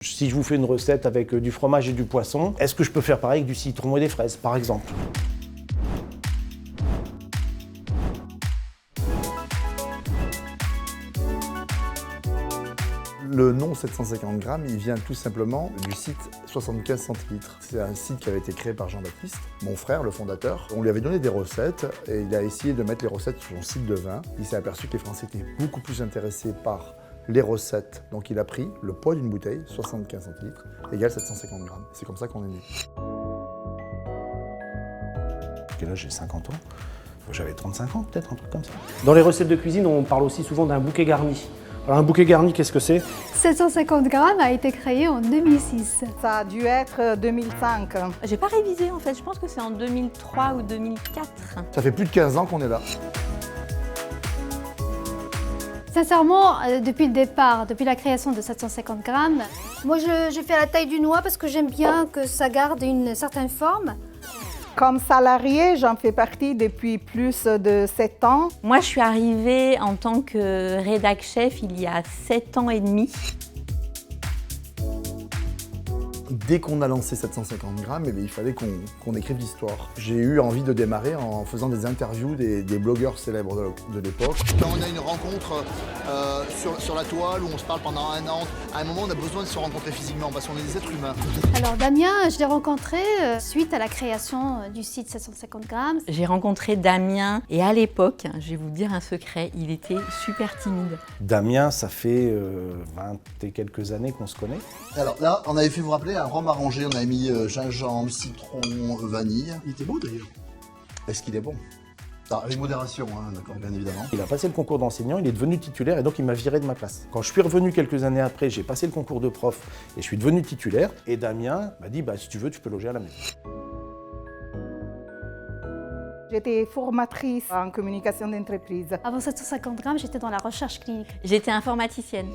Si je vous fais une recette avec du fromage et du poisson, est-ce que je peux faire pareil avec du citron et des fraises, par exemple? Le nom 750 grammes, il vient tout simplement du site 75 centilitres. C'est un site qui avait été créé par Jean-Baptiste, mon frère, le fondateur. On lui avait donné des recettes et il a essayé de mettre les recettes sur son site de vin. Il s'est aperçu que les Français étaient beaucoup plus intéressés par les recettes. Donc il a pris le poids d'une bouteille, 75 centilitres, égale 750 grammes. C'est comme ça qu'on est né. Et là, j'ai 50 ans. J'avais 35 ans, peut-être, un truc comme ça. Dans les recettes de cuisine, on parle aussi souvent d'un bouquet garni. Alors un bouquet garni, qu'est-ce que c'est? 750 grammes a été créé en 2006. Ça a dû être 2005. J'ai pas révisé en fait, je pense que c'est en 2003 ou 2004. Ça fait plus de 15 ans qu'on est là. Sincèrement, depuis le départ, depuis la création de 750 grammes, moi je fais la taille du noix parce que j'aime bien que ça garde une certaine forme. Comme salarié, j'en fais partie depuis plus de 7 ans. Moi, je suis arrivée en tant que rédac chef il y a 7 ans et demi. Dès qu'on a lancé 750 grammes, il fallait qu'on écrive l'histoire. J'ai eu envie de démarrer en faisant des interviews des blogueurs célèbres de l'époque. Quand on a une rencontre sur la toile où on se parle pendant un an, à un moment on a besoin de se rencontrer physiquement parce qu'on est des êtres humains. Alors Damien, je l'ai rencontré suite à la création du site 750 grammes. J'ai rencontré Damien et à l'époque, je vais vous dire un secret, il était super timide. Damien, ça fait 20 et quelques années qu'on se connaît. Alors là, on avait fait, vous vous rappelez, un rhum arrangé, on avait mis gingembre, citron, vanille. Il était beau d'ailleurs. Est-ce qu'il est bon? Avec modération, hein, d'accord, bien évidemment. Il a passé le concours d'enseignant, il est devenu titulaire et donc il m'a viré de ma place. Quand je suis revenu quelques années après, j'ai passé le concours de prof et je suis devenu titulaire. Et Damien m'a dit, si tu veux, tu peux loger à la maison. J'étais formatrice en communication d'entreprise. Avant 750 grammes, j'étais dans la recherche clinique. J'étais informaticienne.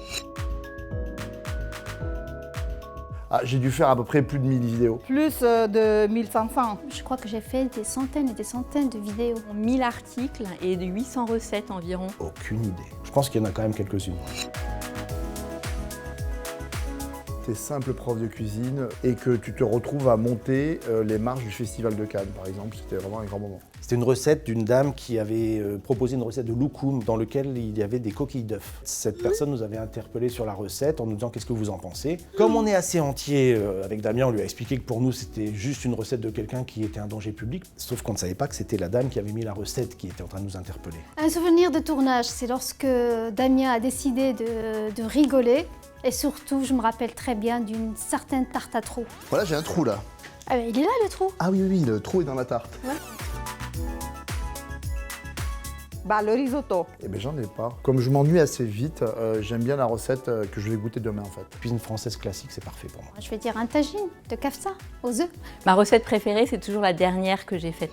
J'ai dû faire à peu près plus de 1000 vidéos. Plus de 1500. Je crois que j'ai fait des centaines et des centaines de vidéos. 1000 articles et de 800 recettes environ. Aucune idée. Je pense qu'il y en a quand même quelques-unes. Tu es simple prof de cuisine et que tu te retrouves à monter les marches du Festival de Cannes, par exemple. C'était vraiment un grand moment. C'était une recette d'une dame qui avait proposé une recette de loukoum dans lequel il y avait des coquilles d'œufs. Cette personne nous avait interpellés sur la recette en nous disant qu'est-ce que vous en pensez. Comme on est assez entier avec Damien, on lui a expliqué que pour nous c'était juste une recette de quelqu'un qui était un danger public, sauf qu'on ne savait pas que c'était la dame qui avait mis la recette qui était en train de nous interpeller. Un souvenir de tournage, c'est lorsque Damien a décidé de rigoler. Et surtout, je me rappelle très bien d'une certaine tarte à trous. Voilà, j'ai un trou là. Ah ben, il est là le trou. Ah oui, le trou est dans la tarte. Ouais. Le risotto. Eh bien, j'en ai pas. Comme je m'ennuie assez vite, j'aime bien la recette que je vais goûter demain en fait. Cuisine française classique, c'est parfait pour moi. Je vais dire un tagine de kafta aux œufs. Ma recette préférée, c'est toujours la dernière que j'ai faite.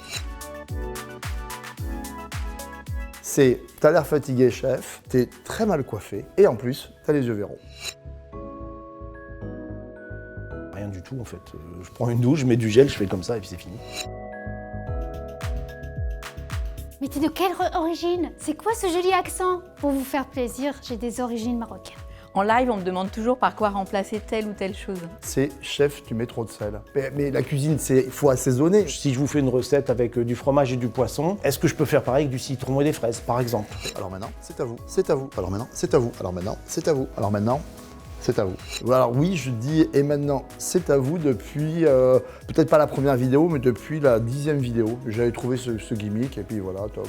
C'est, t'as l'air fatigué chef, t'es très mal coiffé et en plus, t'as les yeux verrons. Rien du tout en fait. Je prends une douche, je mets du gel, je fais comme ça et puis c'est fini. Mais t'es de quelle origine? C'est quoi ce joli accent? Pour vous faire plaisir, j'ai des origines marocaines. En live, on me demande toujours par quoi remplacer telle ou telle chose. C'est chef, tu mets trop de sel. Mais la cuisine, il faut assaisonner. Si je vous fais une recette avec du fromage et du poisson, est-ce que je peux faire pareil avec du citron et des fraises, par exemple? Alors maintenant, c'est à vous, c'est à vous. Alors maintenant, c'est à vous. Alors maintenant, c'est à vous. Alors maintenant, c'est à vous. Alors oui, je dis et maintenant, c'est à vous depuis, peut-être pas la première vidéo, mais depuis la 10e vidéo. J'avais trouvé ce gimmick et puis voilà, toc.